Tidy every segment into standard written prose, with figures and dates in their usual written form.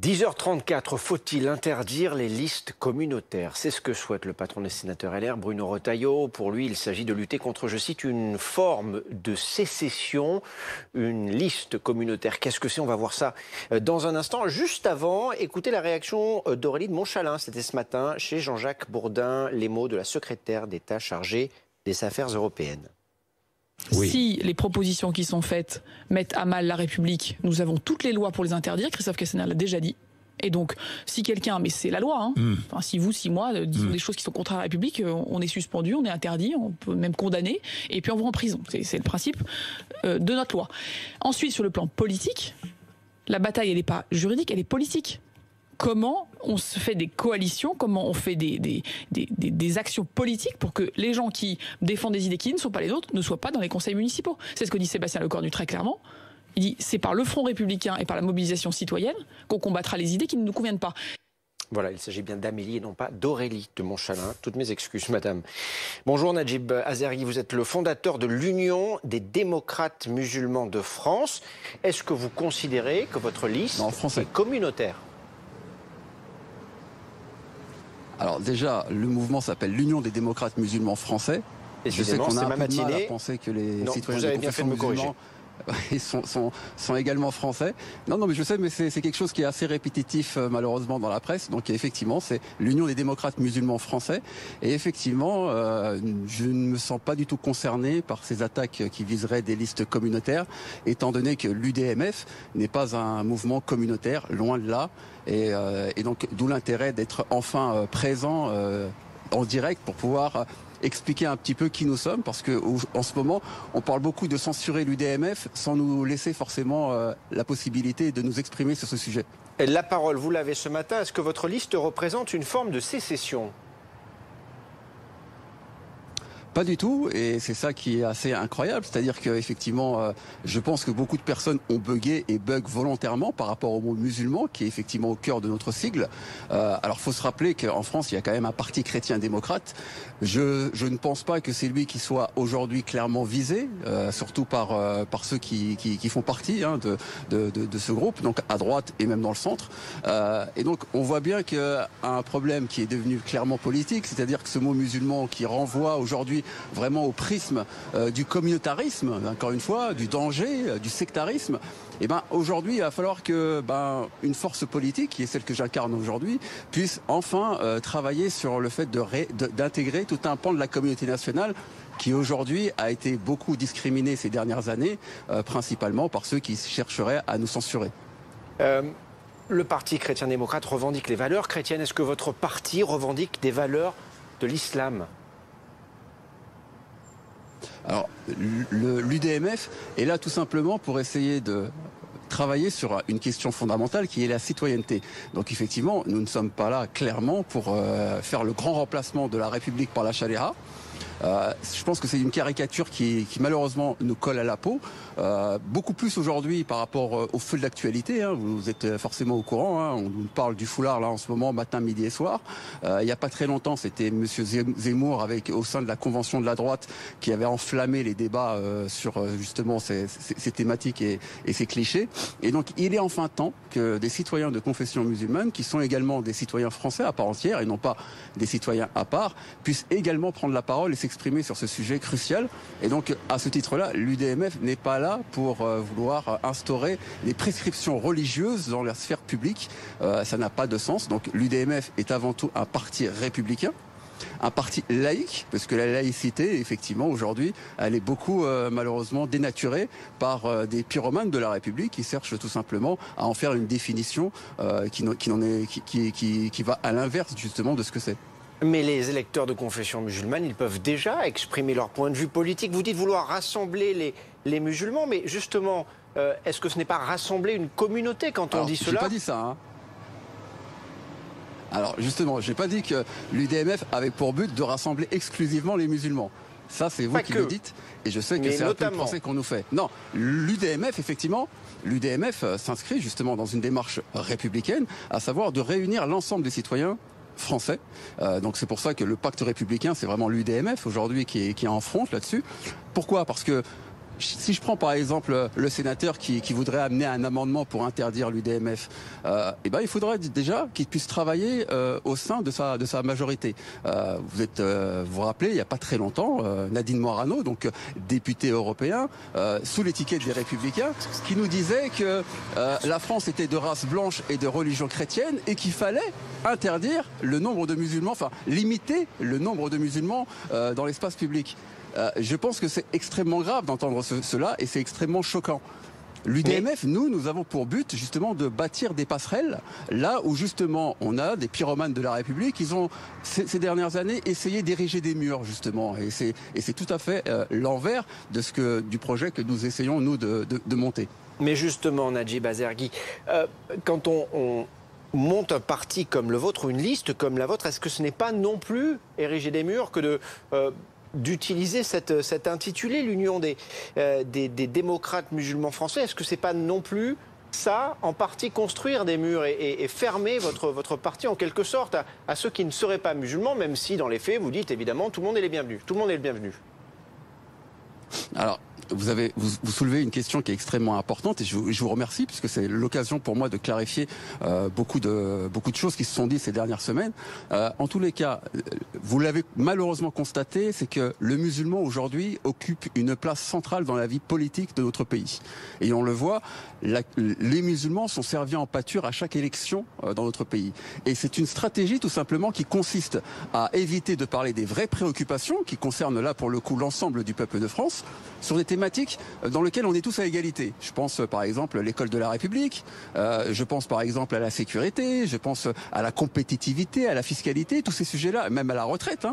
10h34, faut-il interdire les listes communautaires? C'est ce que souhaite le patron des sénateurs LR, Bruno Retailleau. Pour lui, il s'agit de lutter contre, je cite, une forme de sécession, une liste communautaire. Qu'est-ce que c'est? On va voir ça dans un instant. Juste avant, écoutez la réaction d'Aurélie de Montchalin. C'était ce matin chez Jean-Jacques Bourdin, les mots de la secrétaire d'État chargée des affaires européennes. Oui. Si les propositions qui sont faites mettent à mal la République, nous avons toutes les lois pour les interdire. Christophe Castaner l'a déjà dit. Et donc, si quelqu'un, mais c'est la loi, hein, enfin, si vous, si moi, disons des choses qui sont contraires à la République, on est suspendu, on est interdit, on peut même condamner, et puis on va en prison. C'est le principe de notre loi. Ensuite, sur le plan politique, la bataille, elle n'est pas juridique, elle est politique. Comment on se fait des coalitions, comment on fait des actions politiques pour que les gens qui défendent des idées qui ne sont pas les autres ne soient pas dans les conseils municipaux. C'est ce que dit Sébastien Lecornu très clairement. Il dit c'est par le Front républicain et par la mobilisation citoyenne qu'on combattra les idées qui ne nous conviennent pas. Voilà, il s'agit bien d'Amélie et non pas d'Aurélie de Montchalin. Toutes mes excuses, madame. Bonjour Najib Azergui, vous êtes le fondateur de l'Union des démocrates musulmans de France. Est-ce que vous considérez que votre liste est communautaire ? Alors déjà, le mouvement s'appelle l'Union des démocrates musulmans français. Je sais qu'on a un peu de mal à penser que les citoyens de confession musulmane sont également français. Non, mais je sais, mais c'est quelque chose qui est assez répétitif malheureusement dans la presse. Donc effectivement, c'est l'Union des démocrates musulmans français. Et effectivement, je ne me sens pas du tout concerné par ces attaques qui viseraient des listes communautaires, étant donné que l'UDMF n'est pas un mouvement communautaire, loin de là. Et donc d'où l'intérêt d'être enfin présent en direct pour pouvoir expliquer un petit peu qui nous sommes, parce qu'en ce moment, on parle beaucoup de censurer l'UDMF sans nous laisser forcément la possibilité de nous exprimer sur ce sujet. Et la parole, vous l'avez ce matin. Est-ce que votre liste représente une forme de sécession ? Pas du tout, et c'est ça qui est assez incroyable, c'est-à-dire qu'effectivement, je pense que beaucoup de personnes ont bugué et bug volontairement par rapport au mot musulman, qui est effectivement au cœur de notre sigle. Alors, faut se rappeler qu'en France, il y a quand même un parti chrétien-démocrate. Je ne pense pas que c'est lui qui soit aujourd'hui clairement visé, surtout par ceux qui font partie de ce groupe, donc à droite et même dans le centre. Et donc, on voit bien qu'il y a un problème qui est devenu clairement politique, c'est-à-dire que ce mot musulman qui renvoie aujourd'hui vraiment au prisme du communautarisme, encore une fois, du danger, du sectarisme. Et aujourd'hui, il va falloir que une force politique, qui est celle que j'incarne aujourd'hui, puisse enfin travailler sur le fait d'intégrer tout un pan de la communauté nationale qui aujourd'hui a été beaucoup discriminé ces dernières années, principalement par ceux qui chercheraient à nous censurer. Le parti chrétien-démocrate revendique les valeurs chrétiennes. Est-ce que votre parti revendique des valeurs de l'islam ? Alors, l'UDMF est là tout simplement pour essayer de travailler sur une question fondamentale qui est la citoyenneté. Donc effectivement, nous ne sommes pas là clairement pour faire le grand remplacement de la République par la chaléra. Je pense que c'est une caricature qui malheureusement nous colle à la peau. Beaucoup plus aujourd'hui par rapport au feu de l'actualité. Vous êtes forcément au courant. On nous parle du foulard là en ce moment, matin, midi et soir. Il n'y a pas très longtemps, c'était Monsieur Zemmour au sein de la convention de la droite qui avait enflammé les débats sur justement ces thématiques et ces clichés. Et donc il est enfin temps que des citoyens de confession musulmane, qui sont également des citoyens français à part entière et non pas des citoyens à part, puissent également prendre la parole et s'exprimer sur ce sujet crucial. Et donc, à ce titre-là, l'UDMF n'est pas là pour vouloir instaurer des prescriptions religieuses dans la sphère publique. Ça n'a pas de sens. Donc, l'UDMF est avant tout un parti républicain, un parti laïque, parce que la laïcité, effectivement, aujourd'hui, elle est beaucoup, malheureusement, dénaturée par des pyromanes de la République qui cherchent tout simplement à en faire une définition qui va à l'inverse, justement, de ce que c'est. Mais les électeurs de confession musulmane, ils peuvent déjà exprimer leur point de vue politique. Vous dites vouloir rassembler les musulmans, mais justement, est-ce que ce n'est pas rassembler une communauté quand on dit cela ? J'ai pas dit ça, Alors justement, j'ai pas dit que l'UDMF avait pour but de rassembler exclusivement les musulmans. Ça, c'est vous qui le dites, et je sais que c'est un peu le procès qu'on nous fait. Non, l'UDMF, effectivement, s'inscrit justement dans une démarche républicaine, à savoir de réunir l'ensemble des citoyens français. Donc c'est pour ça que le pacte républicain, c'est vraiment l'UDMF aujourd'hui qui est en front là-dessus. Pourquoi ? Parce que Si je prends par exemple le sénateur qui voudrait amener un amendement pour interdire l'UDMF, il faudrait déjà qu'il puisse travailler au sein de sa majorité. Vous vous rappelez, il n'y a pas très longtemps, Nadine Morano, donc député européen, sous l'étiquette des Républicains, qui nous disait que la France était de race blanche et de religion chrétienne et qu'il fallait interdire le nombre de musulmans, enfin limiter le nombre de musulmans dans l'espace public. Je pense que c'est extrêmement grave d'entendre cela et c'est extrêmement choquant. L'UDMF, nous avons pour but justement de bâtir des passerelles là où justement on a des pyromanes de la République. Ils ont ces dernières années essayé d'ériger des murs justement et c'est tout à fait l'envers du projet que nous essayons nous de monter. Mais justement, Nadji Bazergui, quand on monte un parti comme le vôtre ou une liste comme la vôtre, est-ce que ce n'est pas non plus ériger des murs que d'utiliser cet intitulé, l'Union des démocrates musulmans français? Est-ce que c'est pas non plus ça, en partie construire des murs et fermer votre parti en quelque sorte à ceux qui ne seraient pas musulmans, même si dans les faits vous dites évidemment tout le monde est le bienvenu. Tout le monde est le bienvenu. Alors, vous soulevez une question qui est extrêmement importante et je vous remercie puisque c'est l'occasion pour moi de clarifier beaucoup de choses qui se sont dites ces dernières semaines. En tous les cas, vous l'avez malheureusement constaté, c'est que le musulman aujourd'hui occupe une place centrale dans la vie politique de notre pays. Et on le voit, les musulmans sont servis en pâture à chaque élection dans notre pays. Et c'est une stratégie tout simplement qui consiste à éviter de parler des vraies préoccupations qui concernent là pour le coup l'ensemble du peuple de France sur des thématiques dans lesquelles on est tous à égalité. Je pense par exemple à l'école de la République, je pense par exemple à la sécurité, je pense à la compétitivité, à la fiscalité, tous ces sujets-là, même à la retraite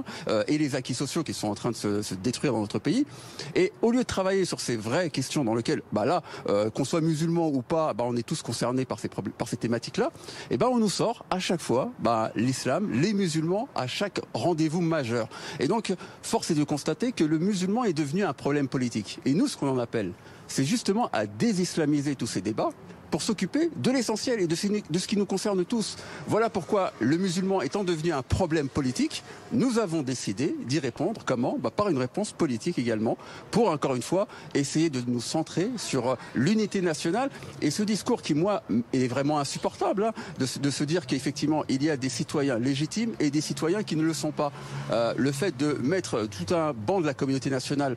et les acquis sociaux qui sont en train de se détruire dans notre pays. Et au lieu de travailler sur ces vraies questions dans lesquelles, qu'on soit musulman ou pas, on est tous concernés par ces thématiques-là, et on nous sort à chaque fois l'islam, les musulmans à chaque rendez-vous majeur. Et donc, force est de constater que le musulman est devenu un problème politique. Et nous, ce qu'on en appelle, c'est justement à désislamiser tous ces débats pour s'occuper de l'essentiel et de ce qui nous concerne tous. Voilà pourquoi le musulman étant devenu un problème politique, nous avons décidé d'y répondre. Comment ? Par une réponse politique également, pour encore une fois essayer de nous centrer sur l'unité nationale. Et ce discours qui, moi, est vraiment insupportable, de se dire qu'effectivement, il y a des citoyens légitimes et des citoyens qui ne le sont pas. Le fait de mettre tout un banc de la communauté nationale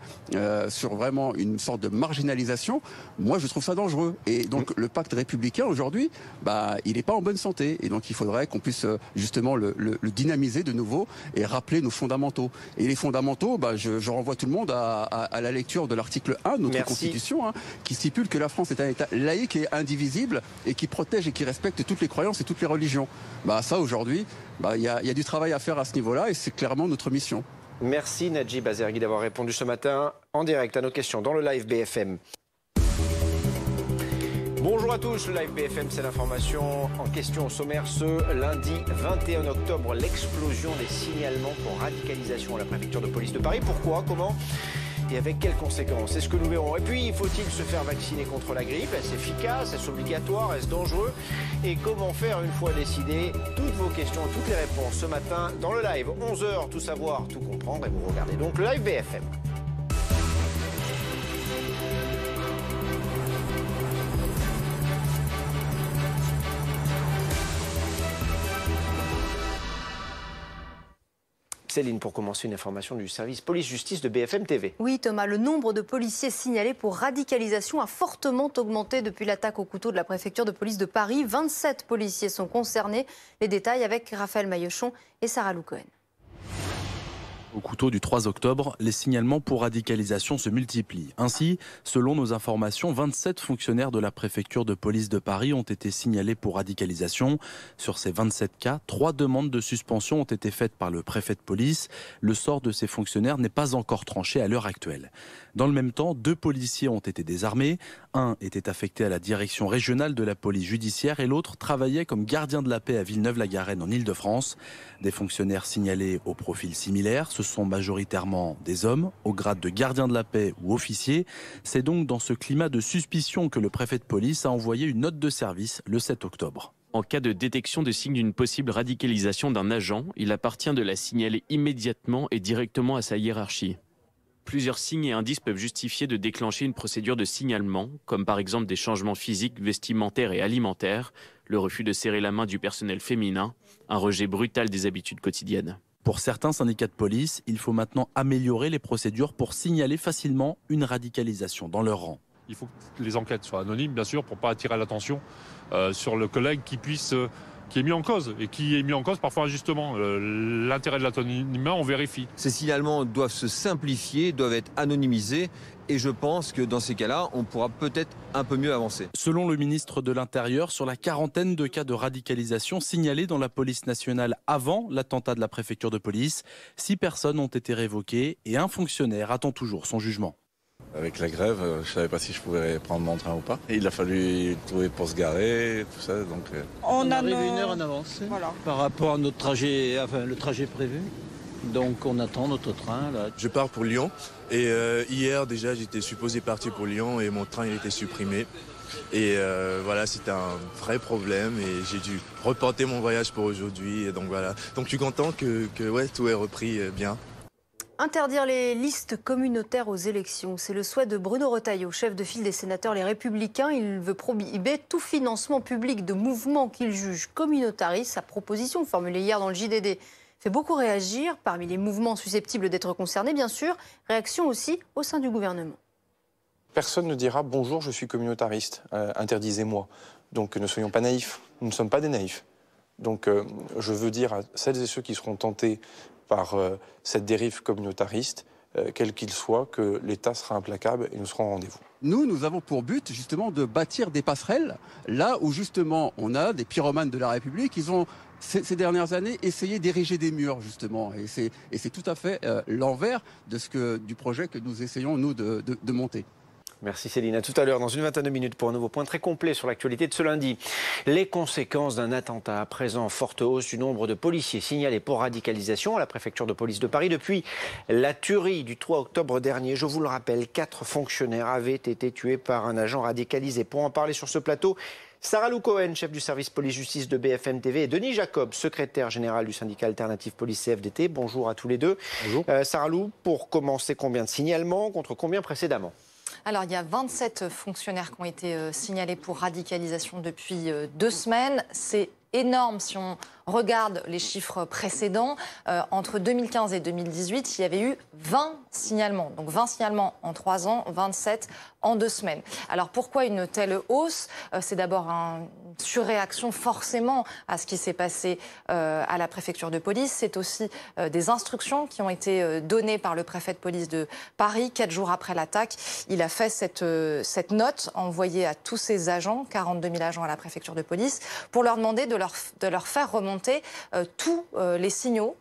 sur vraiment une sorte de marginalisation, moi, je trouve ça dangereux. Et donc, le pacte républicain aujourd'hui, il n'est pas en bonne santé et donc il faudrait qu'on puisse justement le dynamiser de nouveau et rappeler nos fondamentaux. Et les fondamentaux, je renvoie tout le monde à la lecture de l'article 1 de notre Constitution qui stipule que la France est un État laïque et indivisible et qui protège et qui respecte toutes les croyances et toutes les religions. Ça aujourd'hui, il y a du travail à faire à ce niveau-là et c'est clairement notre mission. Merci Nadji Bazergui d'avoir répondu ce matin en direct à nos questions dans le live BFM. Bonjour à tous, le live BFM, c'est l'information en question au sommaire ce lundi 21 octobre, l'explosion des signalements pour radicalisation à la préfecture de police de Paris. Pourquoi ? Comment ? Et avec quelles conséquences? C'est ce que nous verrons. Et puis, faut-il se faire vacciner contre la grippe? Est-ce efficace? Est-ce obligatoire? Est-ce dangereux? Et comment faire une fois décidé? Toutes vos questions, toutes les réponses ce matin dans le live. 11h, tout savoir, tout comprendre. Et vous regardez donc le live BFM. Céline, pour commencer, une information du service police-justice de BFM TV. Oui Thomas, le nombre de policiers signalés pour radicalisation a fortement augmenté depuis l'attaque au couteau de la préfecture de police de Paris. 27 policiers sont concernés. Les détails avec Raphaël Maillechon et Sarah Lou Cohen. Au couteau du 3 octobre, les signalements pour radicalisation se multiplient. Ainsi, selon nos informations, 27 fonctionnaires de la préfecture de police de Paris ont été signalés pour radicalisation. Sur ces 27 cas, 3 demandes de suspension ont été faites par le préfet de police. Le sort de ces fonctionnaires n'est pas encore tranché à l'heure actuelle. Dans le même temps, 2 policiers ont été désarmés. Un était affecté à la direction régionale de la police judiciaire et l'autre travaillait comme gardien de la paix à Villeneuve-la-Garenne en Île-de-France. Des fonctionnaires signalés au profil similaire, ce sont majoritairement des hommes au grade de gardien de la paix ou officier. C'est donc dans ce climat de suspicion que le préfet de police a envoyé une note de service le 7 octobre. En cas de détection de signes d'une possible radicalisation d'un agent, il appartient de la signaler immédiatement et directement à sa hiérarchie. Plusieurs signes et indices peuvent justifier de déclencher une procédure de signalement, comme par exemple des changements physiques, vestimentaires et alimentaires, le refus de serrer la main du personnel féminin, un rejet brutal des habitudes quotidiennes. Pour certains syndicats de police, il faut maintenant améliorer les procédures pour signaler facilement une radicalisation dans leur rang. Il faut que les enquêtes soient anonymes, bien sûr, pour ne pas attirer l'attention sur le collègue qui est mis en cause, et qui est mis en cause parfois injustement. L'intérêt de l'anonymat, on vérifie. Ces signalements doivent se simplifier, doivent être anonymisés, et je pense que dans ces cas-là, on pourra peut-être un peu mieux avancer. Selon le ministre de l'Intérieur, sur la quarantaine de cas de radicalisation signalés dans la police nationale avant l'attentat de la préfecture de police, 6 personnes ont été révoquées et un fonctionnaire attend toujours son jugement. Avec la grève, je ne savais pas si je pouvais prendre mon train ou pas. Et il a fallu trouver pour se garer, tout ça. Donc, on arrive 1 heure en avance par rapport à notre trajet, le trajet prévu. Donc on attend notre train. Là. Je pars pour Lyon et hier déjà j'étais supposé partir pour Lyon et mon train il était supprimé. Et voilà, c'était un vrai problème et j'ai dû reporter mon voyage pour aujourd'hui. Donc voilà, donc je suis content que ouais, tout est repris bien. Interdire les listes communautaires aux élections, c'est le souhait de Bruno Retailleau, chef de file des sénateurs Les Républicains. Il veut prohiber tout financement public de mouvements qu'il juge communautaristes. Sa proposition, formulée hier dans le JDD, fait beaucoup réagir. Parmi les mouvements susceptibles d'être concernés, bien sûr, réaction aussi au sein du gouvernement. Personne ne dira « bonjour, je suis communautariste, interdisez-moi ». Donc ne soyons pas naïfs, nous ne sommes pas des naïfs. Donc je veux dire à celles et ceux qui seront tentés par cette dérive communautariste, quel qu'il soit, que l'État sera implacable et nous serons au rendez-vous. Nous avons pour but justement de bâtir des passerelles, là où justement on a des pyromanes de la République, ils ont ces dernières années essayé d'ériger des murs justement, et c'est tout à fait l'envers du projet que nous essayons nous de monter. Merci Céline. À tout à l'heure, dans une vingtaine de minutes, pour un nouveau point très complet sur l'actualité de ce lundi. Les conséquences d'un attentat. À présent, forte hausse du nombre de policiers signalés pour radicalisation à la préfecture de police de Paris. Depuis la tuerie du 3 octobre dernier, je vous le rappelle, 4 fonctionnaires avaient été tués par un agent radicalisé. Pour en parler sur ce plateau, Sarah Lou Cohen, chef du service police-justice de BFM TV, et Denis Jacob, secrétaire général du syndicat alternatif police-CFDT. Bonjour à tous les deux. Bonjour. Sarah Lou, pour commencer, combien de signalements contre combien précédemment ? Alors, il y a 27 fonctionnaires qui ont été signalés pour radicalisation depuis 2 semaines. C'est énorme si on regarde les chiffres précédents. Entre 2015 et 2018, il y avait eu 20 signalements. Donc 20 signalements en 3 ans, 27 en 2 semaines. Alors pourquoi une telle hausse ? C'est d'abord une surréaction forcément à ce qui s'est passé à la préfecture de police. C'est aussi des instructions qui ont été données par le préfet de police de Paris. 4 jours après l'attaque, il a fait cette note envoyée à tous ses agents, 42 000 agents à la préfecture de police, pour leur demander de leur faire remonter tous les signaux,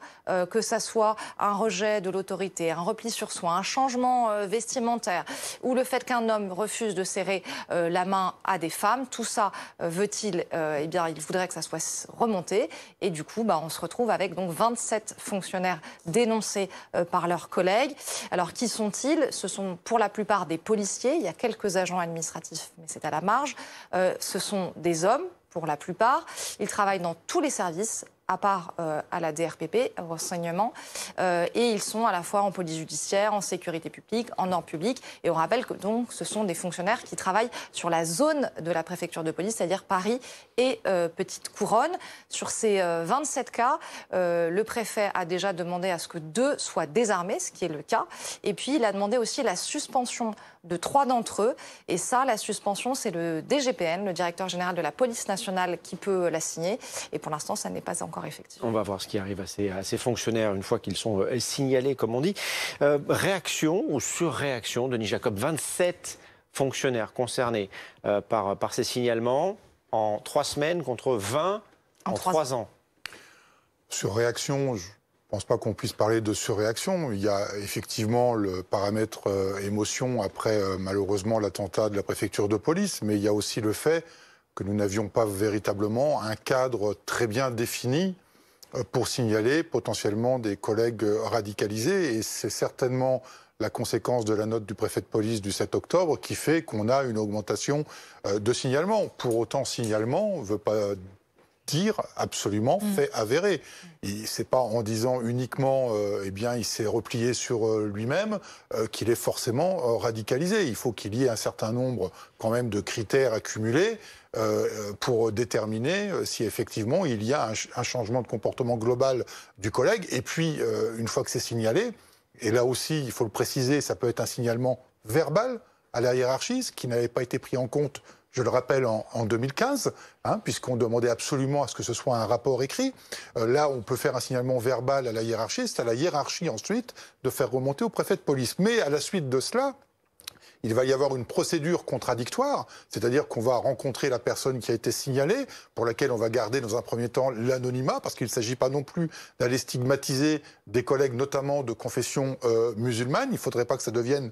que ça soit un rejet de l'autorité, un repli sur soi, un changement vestimentaire, ou le fait qu'un homme refuse de serrer la main à des femmes. Tout ça, veut-il, eh bien, il voudrait que ça soit remonté. Et du coup, on se retrouve avec donc 27 fonctionnaires dénoncés par leurs collègues. Alors, qui sont-ils ? Ce sont pour la plupart des policiers. Il y a quelques agents administratifs, mais c'est à la marge. Ce sont des hommes, pour la plupart. Ils travaillent dans tous les services, à part à la DRPP, au renseignement, et ils sont à la fois en police judiciaire, en sécurité publique, en ordre public. Et on rappelle que donc ce sont des fonctionnaires qui travaillent sur la zone de la préfecture de police, c'est-à-dire Paris et Petite Couronne. Sur ces 27 cas, le préfet a déjà demandé à ce que 2 soient désarmés, ce qui est le cas. Et puis il a demandé aussi la suspension de 3 d'entre eux. Et ça, la suspension, c'est le DGPN, le directeur général de la police nationale, qui peut la signer. Et pour l'instant, ça n'est pas encore effectif. On va voir ce qui arrive à ces fonctionnaires une fois qu'ils sont signalés, comme on dit. Réaction ou surréaction, Denis Jacob, 27 fonctionnaires concernés par ces signalements en 3 semaines contre 20 en 3 ans. Surréaction, je ne pense pas qu'on puisse parler de surréaction. Il y a effectivement le paramètre émotion après malheureusement l'attentat de la préfecture de police, mais il y a aussi le fait que nous n'avions pas véritablement un cadre très bien défini pour signaler potentiellement des collègues radicalisés. Et c'est certainement la conséquence de la note du préfet de police du 7 octobre qui fait qu'on a une augmentation de signalements. Pour autant, signalement ne veut pas dire absolument fait avéré. C'est pas en disant uniquement, eh bien, il s'est replié sur lui-même qu'il est forcément radicalisé. Il faut qu'il y ait un certain nombre quand même de critères accumulés pour déterminer si effectivement il y a un changement de comportement global du collègue. Et puis, une fois que c'est signalé, et là aussi, il faut le préciser, ça peut être un signalement verbal à la hiérarchie, ce qui n'avait pas été pris en compte, je le rappelle, en 2015, puisqu'on demandait absolument à ce que ce soit un rapport écrit. Là, on peut faire un signalement verbal à la hiérarchie, c'est à la hiérarchie ensuite de faire remonter au préfet de police. Mais à la suite de cela, il va y avoir une procédure contradictoire, c'est-à-dire qu'on va rencontrer la personne qui a été signalée, pour laquelle on va garder dans un premier temps l'anonymat, parce qu'il ne s'agit pas non plus d'aller stigmatiser des collègues, notamment de confession musulmane. Il ne faudrait pas que ça devienne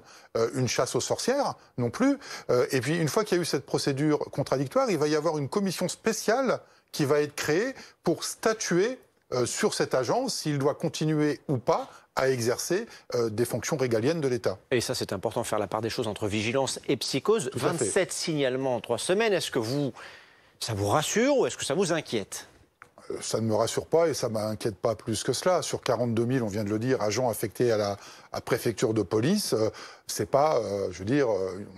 une chasse aux sorcières non plus. Et puis, une fois qu'il y a eu cette procédure contradictoire, il va y avoir une commission spéciale qui va être créée pour statuer sur cet agent, s'il doit continuer ou pas à exercer des fonctions régaliennes de l'État. Et ça, c'est important, faire la part des choses entre vigilance et psychose. 27 signalements en 3 semaines, est-ce que ça vous rassure ou est-ce que ça vous inquiète ? Ça ne me rassure pas et ça ne m'inquiète pas plus que cela. Sur 42 000, on vient de le dire, agents affectés à la préfecture de police, c'est pas, je veux dire,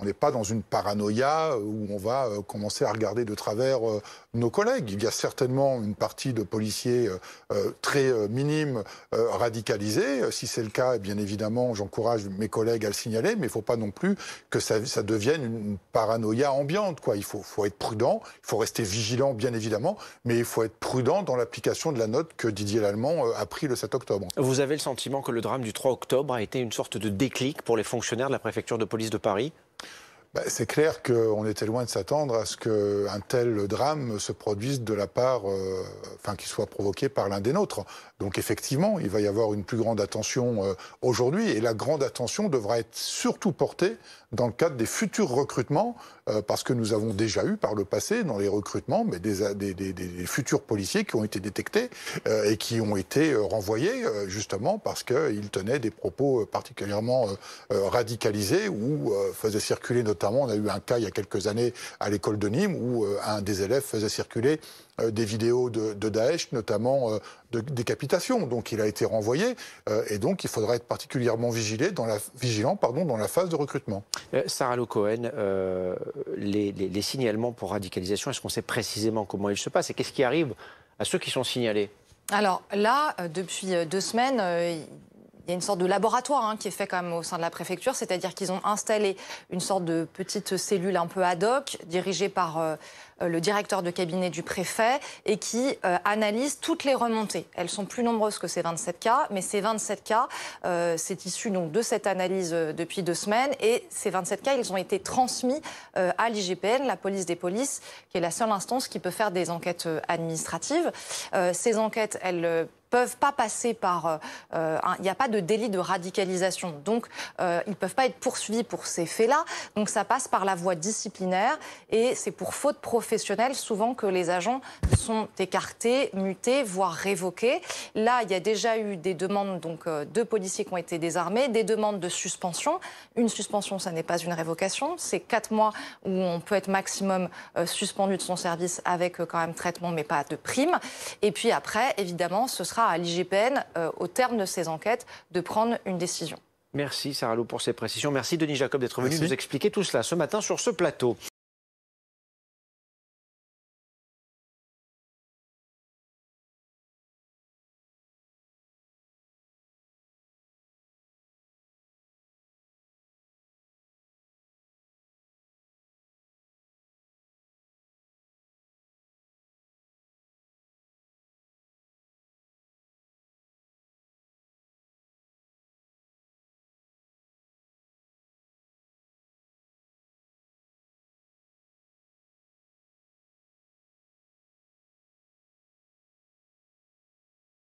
on n'est pas dans une paranoïa où on va commencer à regarder de travers nos collègues. Il y a certainement une partie de policiers très minimes radicalisés. Si c'est le cas, bien évidemment, j'encourage mes collègues à le signaler, mais il ne faut pas non plus que ça devienne une paranoïa ambiante, quoi. Il faut être prudent, il faut rester vigilant, bien évidemment, mais il faut être prudent dans l'application de la note que Didier Lallemand a pris le 7 octobre. Vous avez le sentiment que le drame du 3 octobre a été une sorte de déclic pour les fonctionnaires de la préfecture de police de Paris ? C'est clair qu'on était loin de s'attendre à ce qu'un tel drame se produise de la part, qu'il soit provoqué par l'un des nôtres. Donc effectivement, il va y avoir une plus grande attention aujourd'hui, et la grande attention devra être surtout portée dans le cadre des futurs recrutements, parce que nous avons déjà eu par le passé, dans les recrutements, mais des futurs policiers qui ont été détectés et qui ont été renvoyés, justement parce qu'ils tenaient des propos particulièrement radicalisés ou faisaient circuler notamment, on a eu un cas il y a quelques années à l'école de Nîmes où un des élèves faisait circuler des vidéos de Daesh, notamment de décapitation. Donc il a été renvoyé et donc il faudra être particulièrement vigilant dans la phase de recrutement. Sarah Lou Cohen, les signalements pour radicalisation, est-ce qu'on sait précisément comment ils se passent et qu'est-ce qui arrive à ceux qui sont signalés ? Alors là, depuis 2 semaines, il y a une sorte de laboratoire qui est fait quand même au sein de la préfecture, c'est-à-dire qu'ils ont installé une sorte de petite cellule un peu ad hoc, dirigée par le directeur de cabinet du préfet, et qui analyse toutes les remontées. Elles sont plus nombreuses que ces 27 cas, mais ces 27 cas, c'est issu donc de cette analyse depuis 2 semaines, et ces 27 cas, ils ont été transmis à l'IGPN, la police des polices, qui est la seule instance qui peut faire des enquêtes administratives. Ces enquêtes, elles peuvent pas passer par... Il n'y a pas de délit de radicalisation, donc ils ne peuvent pas être poursuivis pour ces faits-là. Donc ça passe par la voie disciplinaire, et c'est pour faute professionnelle souvent que les agents sont écartés, mutés, voire révoqués. Là, il y a déjà eu des demandes de policiers qui ont été désarmés, des demandes de suspension. Une suspension, ça n'est pas une révocation, c'est 4 mois où on peut être maximum suspendu de son service avec quand même traitement, mais pas de prime. Et puis après, évidemment, ce sera à l'IGPN, au terme de ces enquêtes, de prendre une décision. Merci Sarah Lou pour ces précisions. Merci Denis Jacob d'être venu nous expliquer tout cela ce matin sur ce plateau.